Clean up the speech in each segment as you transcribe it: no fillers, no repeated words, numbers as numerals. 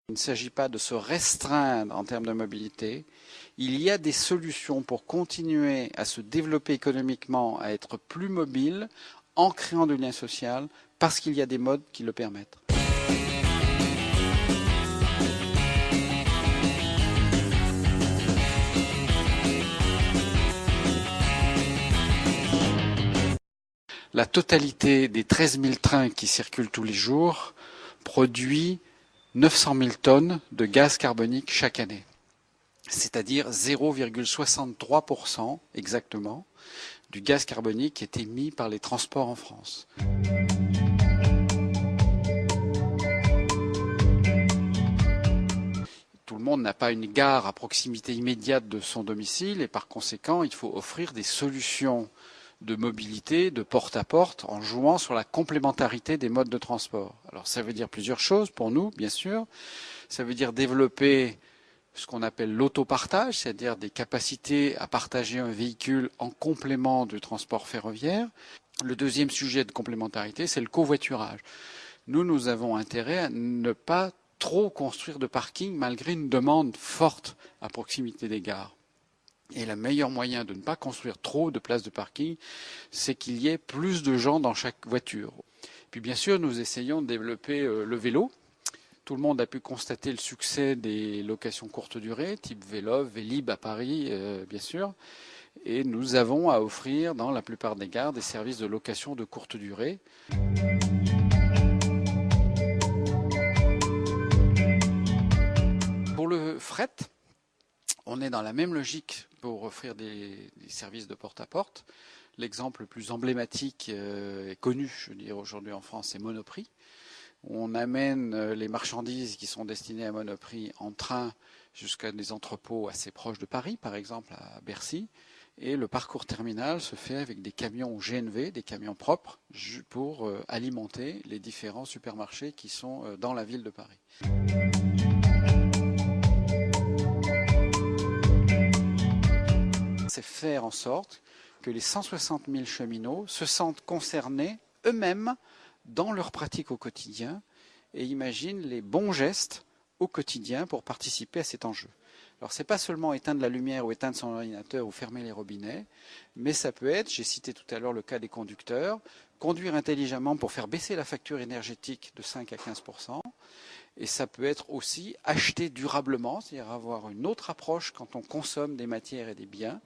Il ne s'agit pas de se restreindre en termes de mobilité. Il y a des solutions pour continuer à se développer économiquement, à être plus mobile, en créant du lien social, parce qu'il y a des modes qui le permettent. La totalité des 13 000 trains qui circulent tous les jours produit 900 000 tonnes de gaz carbonique chaque année, c'est-à-dire 0,63% exactement du gaz carbonique qui est émis par les transports en France. Tout le monde n'a pas une gare à proximité immédiate de son domicile et par conséquent, il faut offrir des solutions de mobilité, de porte-à-porte, en jouant sur la complémentarité des modes de transport. Alors ça veut dire plusieurs choses pour nous, bien sûr. Ça veut dire développer ce qu'on appelle l'autopartage, c'est-à-dire des capacités à partager un véhicule en complément du transport ferroviaire. Le deuxième sujet de complémentarité, c'est le covoiturage. Nous avons intérêt à ne pas trop construire de parking malgré une demande forte à proximité des gares. Et le meilleur moyen de ne pas construire trop de places de parking, c'est qu'il y ait plus de gens dans chaque voiture. Puis bien sûr, nous essayons de développer le vélo. Tout le monde a pu constater le succès des locations courte durée, type Vélov, Vélib à Paris, bien sûr. Et nous avons à offrir dans la plupart des gares des services de location de courte durée. Pour le fret, on est dans la même logique pour offrir des services de porte-à-porte. L'exemple le plus emblématique et connu, je veux dire, aujourd'hui en France, c'est Monoprix. On amène les marchandises qui sont destinées à Monoprix en train jusqu'à des entrepôts assez proches de Paris, par exemple à Bercy. Et le parcours terminal se fait avec des camions GNV, des camions propres, pour alimenter les différents supermarchés qui sont dans la ville de Paris. C'est faire en sorte que les 160 000 cheminots se sentent concernés eux-mêmes dans leur pratique au quotidien et imaginent les bons gestes au quotidien pour participer à cet enjeu. Alors c'est pas seulement éteindre la lumière ou éteindre son ordinateur ou fermer les robinets, mais ça peut être, j'ai cité tout à l'heure le cas des conducteurs, conduire intelligemment pour faire baisser la facture énergétique de 5 à 15%. Et ça peut être aussi acheter durablement, c'est-à-dire avoir une autre approche quand on consomme des matières et des biens.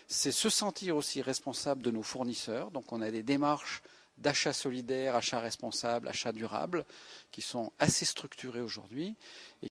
C'est se sentir aussi responsable de nos fournisseurs. Donc on a des démarches d'achat solidaire, achat responsable, achat durable, qui sont assez structurées aujourd'hui.